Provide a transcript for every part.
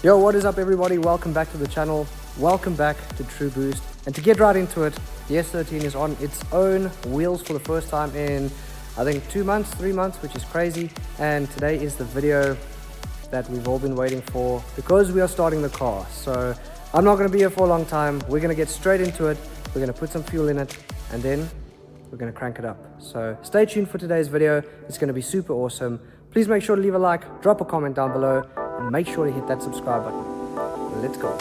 Yo, what is up everybody? Welcome back to the channel. Welcome back to TruBoost. And to get right into it, the S13 is on its own wheels for the first time in, I think, 3 months, which is crazy. And today is the video that we've all been waiting for because we are starting the car. So I'm not going to be here for a long time. We're going to get straight into it. We're going to put some fuel in it and then we're going to crank it up. So stay tuned for today's video. It's going to be super awesome. Please make sure to leave a like, drop a comment down below, and make sure to hit that subscribe button. Let's go.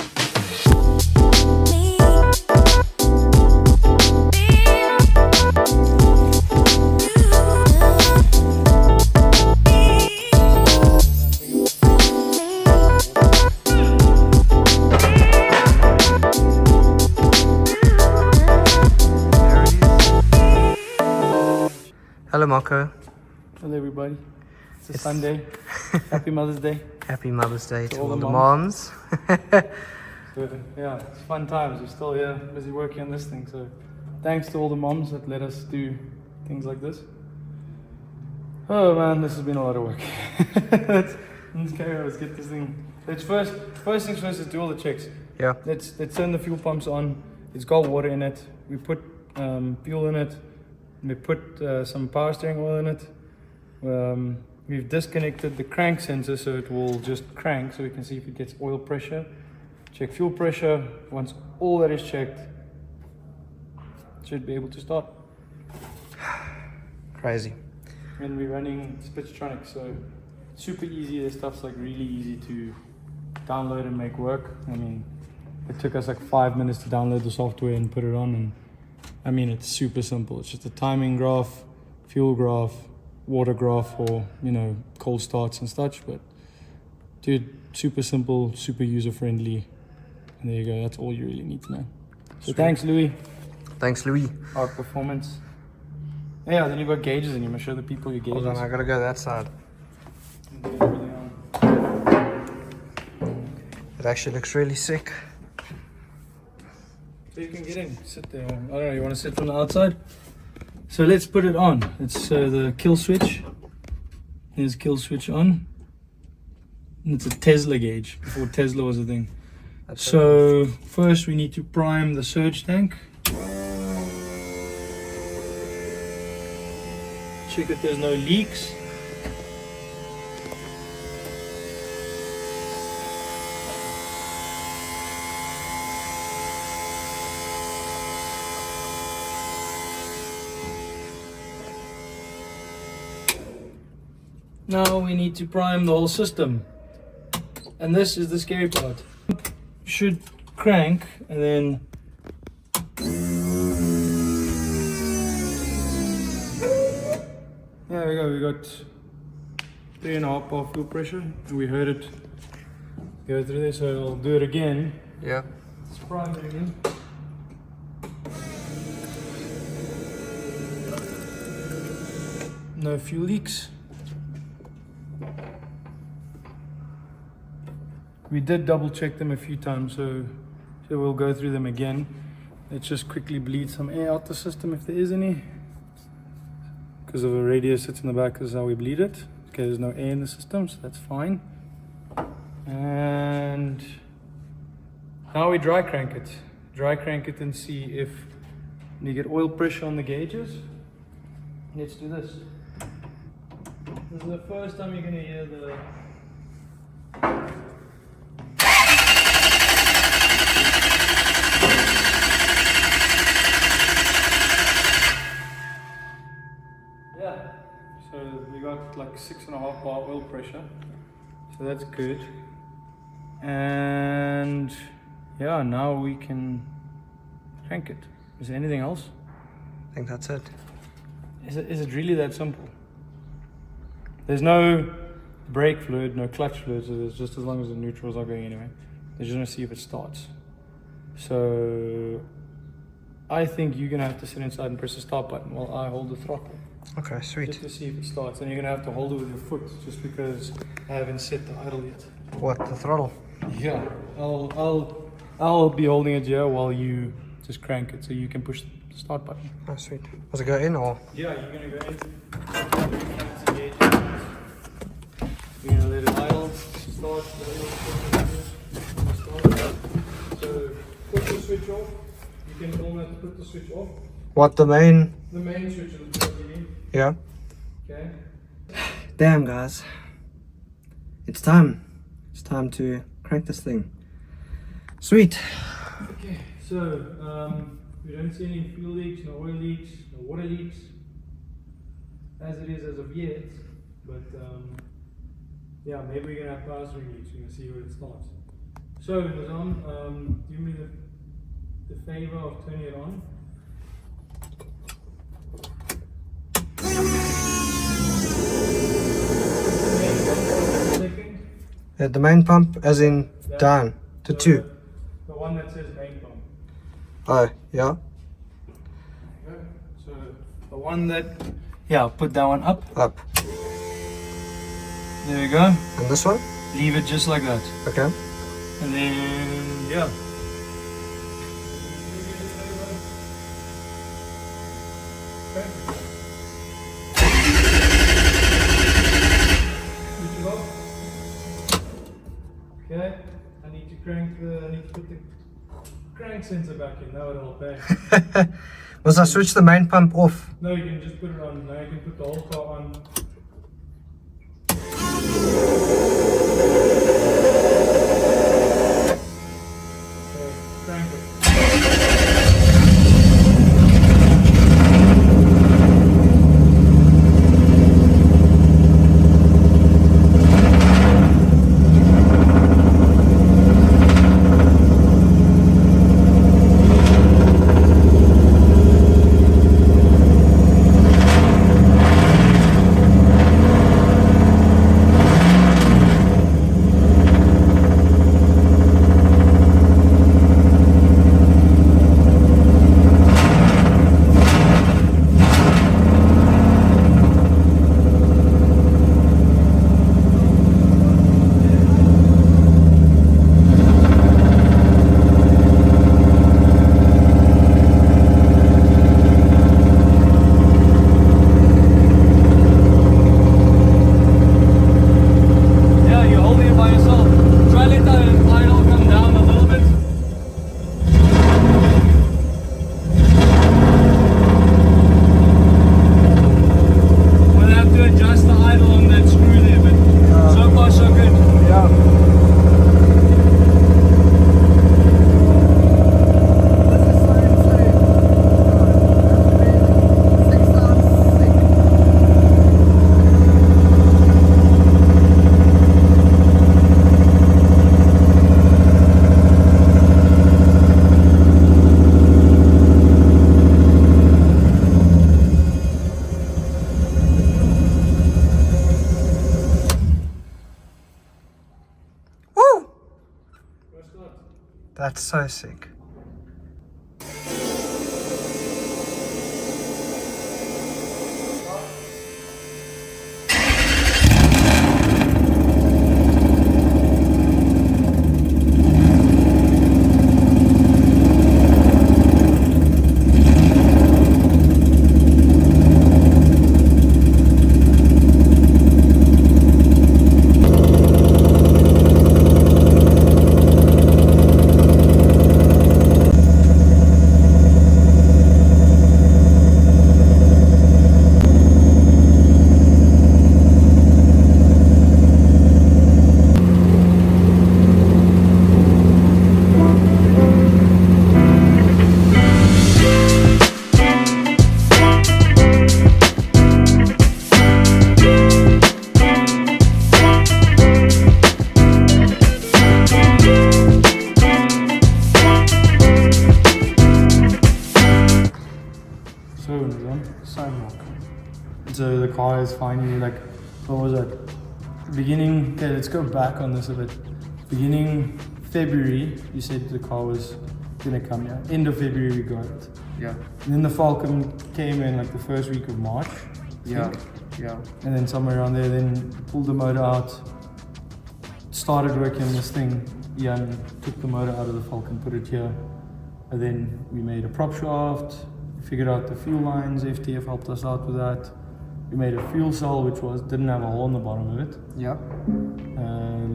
Hello Marco. Hello everybody. It's a Sunday. Happy Mother's Day. Happy Mother's Day to all the moms. So, yeah, it's fun times. We're still here busy working on this thing. So thanks to all the moms that let us do things like this. Oh man, this has been a lot of work. let's get this thing. Let's first things first is do all the checks. Yeah. Let's turn the fuel pumps on. It's got water in it. We put fuel in it. We put some power steering oil in it. We've disconnected the crank sensor so it will just crank so we can see if it gets oil pressure. Check fuel pressure. Once all that is checked, it should be able to start. Crazy. And we're running Spitronics, so super easy. This stuff's like really easy to download and make work. I mean, it took us like 5 minutes to download the software and put it on, and I mean, it's super simple. It's just a timing graph, fuel graph, water graph, or, you know, cold starts and such. But dude, super simple, super user friendly. And there you go. That's all you really need to know. So Sweet. Thanks, Louis. Thanks, Louis. Our performance. Yeah, then you've got gauges and you must show the people your gauges. Hold on, I gotta go that side. It actually looks really sick. So you can get in, sit there. I don't know, you want to sit from the outside? So let's put it on. It's the kill switch. There's kill switch on. And it's a Tesla gauge, before Tesla was a thing. So first we need to prime the surge tank. Check that there's no leaks. Now we need to prime the whole system, and this is the scary part. Should crank and then there we go. We got 3.5 bar fuel pressure, and we heard it go through there. So I'll do it again. Yeah. Let's prime it again. No fuel leaks. We did double check them a few times, so we'll go through them again. Let's just quickly bleed some air out the system if there is any. Because of a radiator sits in the back, this is how we bleed it. Okay, there's no air in the system, so that's fine. And now we dry crank it. Dry crank it and see if you get oil pressure on the gauges. Let's do this. This is the first time you're going to hear the So we got like 6.5 bar oil pressure, so that's good. And yeah, now we can crank it. Is there anything else? I think that's it. Is it really that simple? There's no brake fluid, no clutch fluid, so there's just as long as the neutrals are going anyway. They're just gonna see if it starts. So I think you're gonna have to sit inside and press the start button while I hold the throttle. Okay, sweet. Just to see if it starts, and you're gonna have to hold it with your foot, just because I haven't set the idle yet. What, the throttle? Yeah, I'll be holding it here while you just crank it, so you can push the start button. Oh, sweet. Was it go in or? Yeah, you're gonna go in. You're gonna let it idle, start. switch off. You can almost put the switch off. What, the main? The main switch is plugged in. Yeah. Okay. Damn, guys. It's time. It's time to crank this thing. Sweet. Okay, so we don't see any fuel leaks, no oil leaks, no water leaks, as it is as of yet. But yeah, maybe we're gonna have power string leaks. We're gonna see where it starts. So Nizam, do me the favor of turning it on. The main pump, as in That, down to 2. The one that says main pump. Oh, yeah. So the one that, yeah, put that one up. Up. There we go. And this one? Leave it just like that. Okay. And then, yeah. Okay. Switch it off. Okay. I need to put the crank sensor back in. That would help, eh? Must I switch the main pump off? No, you can just put it on. Now you can put the whole car on. Okay, crank it. That's so sick. So the car is finally, like, what was it? Beginning, okay, let's go back on this a bit. Beginning February, you said the car was gonna come here. End of February we got it. Yeah, And then the Falcon came in like the first week of March. I yeah, think. yeah. And then somewhere around there, then pulled the motor out, started working on this thing. Jan took the motor out of the Falcon, put it here. And then we made a prop shaft, figured out the fuel lines, FTF helped us out with that. We made a fuel cell which didn't have a hole in the bottom of it. Yeah.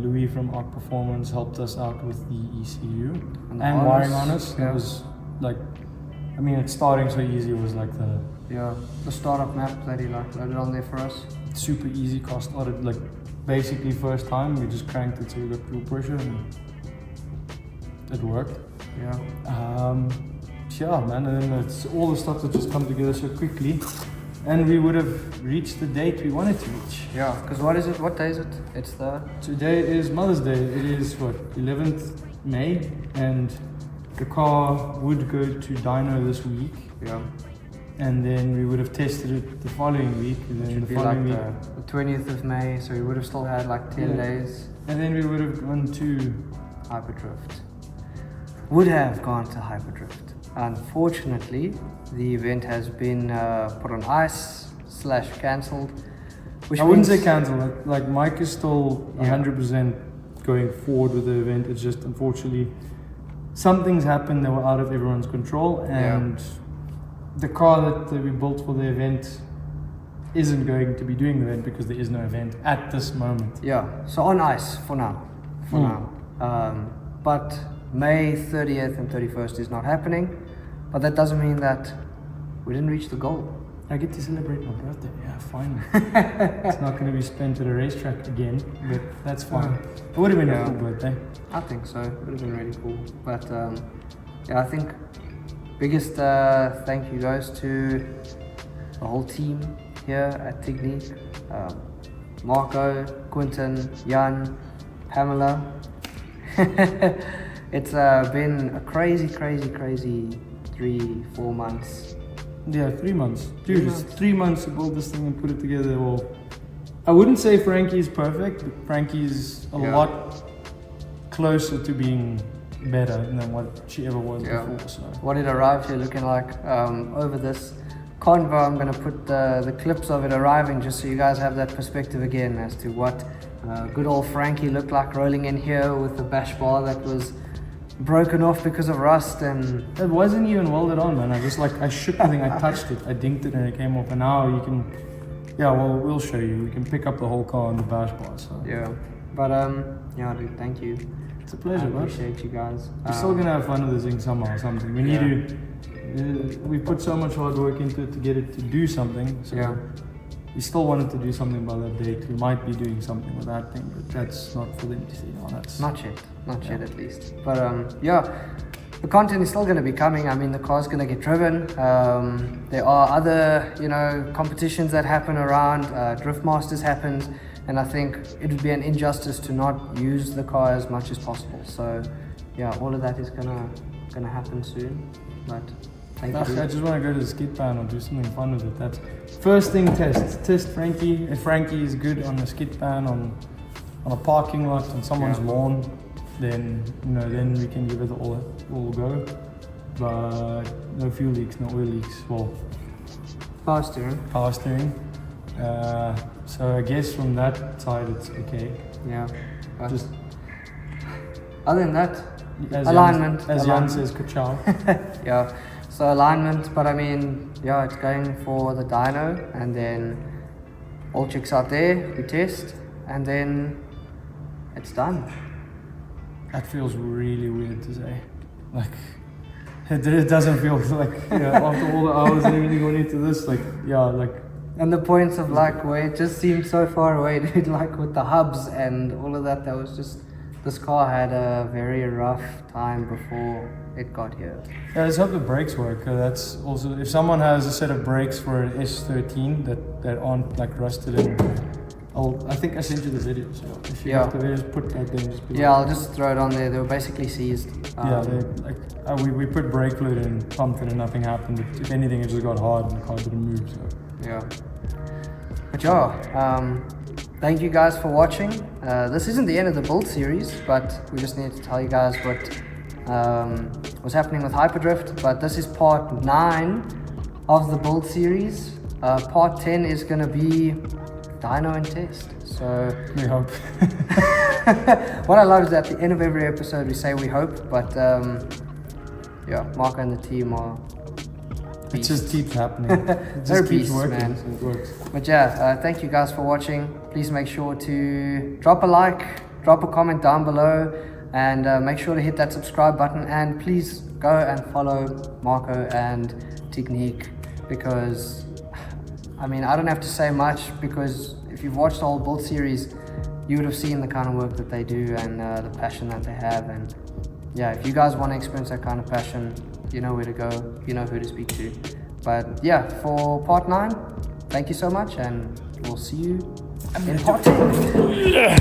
Louis from Arc Performance helped us out with the ECU And and wiring harness. Yeah. It was like, I mean, it's starting so easy. It was like the startup map that he like loaded on there for us. super easy. Car started like basically first time. We just cranked it so we got fuel pressure and it worked. Yeah. Yeah, man, and then it's all the stuff that just come together so quickly, and we would have reached the date we wanted to reach. Yeah, because what is it? What day is it? It's the... Today is Mother's Day. It is what, 11th May, and the car would go to dyno this week. Yeah. And then we would have tested it the following week, and then the following week, the 20th of May, so we would have still had like 10 days. and then we would have gone to Hyperdrift. Would have gone to Hyperdrift. Unfortunately, the event has been put on ice / cancelled. I wouldn't say cancelled. Like Mike is still 100% going forward with the event. It's just unfortunately some things happened that were out of everyone's control, and the car that we built for the event isn't going to be doing the event because there is no event at this moment. Yeah, so on ice for now. But May 30th and 31st is not happening, but that doesn't mean that we didn't reach the goal. I get to celebrate my birthday. Yeah, fine. It's not going to be spent at a racetrack again, but that's fine. It would have been a cool birthday. I think so. It would have been really cool. But yeah, I think biggest thank you goes to the whole team here at Tignique. Marco, Quinton, Jan, Pamela. It's been a crazy 3-4 months. Yeah, 3 months. Dude, it's 3 months to build this thing and put it together. Well, I wouldn't say Frankie's perfect, but Frankie's a lot closer to being better than what she ever was before. So. What it arrived here looking like over this convo, I'm going to put the clips of it arriving just so you guys have that perspective again as to what good old Frankie looked like rolling in here with the bash bar that was broken off because of rust, and it wasn't even welded on, man. I shook the thing, I touched it, I dinked it and it came off, and now you can, we'll show you. We can pick up the whole car on the bash bar. So. Yeah, but yeah, dude, thank you. It's a pleasure, man. I appreciate you guys. We're still gonna have fun with this thing somehow, something. We need to. We put so much hard work into it to get it to do something. So we still wanted to do something by that date. We might be doing something with that thing, but that's not for them to see. No, that's not yet at least. But the content is still going to be coming. I mean, the car's going to get driven. There are other, competitions that happen around. Drift Masters happens, and I think it would be an injustice to not use the car as much as possible. So, yeah, all of that is gonna happen soon. But thank you. I just want to go to the skid pan or do something fun with it. That's first thing. Test Frankie. If Frankie is good on the skid pan on a parking lot on someone's lawn, then then we can give it all go. But no fuel leaks, no oil leaks. Well, power steering. So I guess from that side it's okay. Yeah. Just other than that, alignment. As Jan says, ka-chow. Yeah. So alignment, but I mean, it's going for the dyno, and then all checks out there. We test, and then it's done. That feels really weird to say. Like, it doesn't feel like, after all the hours and everything going into this, and the points of where it just seemed so far away, dude, with the hubs and all of that, was just, this car had a very rough time before it got here. Yeah, let's hope the brakes work. That's also, if someone has a set of brakes for an S13 that aren't rusted in, I think I sent you the video, so if you have the video, just put that there. Just I'll just throw it on there. They were basically seized. We put brake fluid in, pumped it, and nothing happened. If anything, it just got hard and the car didn't move. So but thank you guys for watching. This isn't the end of the build series, but we just need to tell you guys what was happening with Hyperdrift. But this is part 9 of the build series. Part 10 is going to be dyno and test. So we hope. What I love is at the end of every episode we say we hope, but Marco and the team are It just keeps happening. It They're just keeps beasts, working. man. So it works. But yeah, thank you guys for watching. Please make sure to drop a like, drop a comment down below, and make sure to hit that subscribe button. And please go and follow Marco and Tignique, because I mean, I don't have to say much, because if you've watched the whole build series, you would have seen the kind of work that they do and the passion that they have. And yeah, if you guys want to experience that kind of passion, you know where to go, you know who to speak to. But yeah, for part 9, thank you so much, and we'll see you in part 10.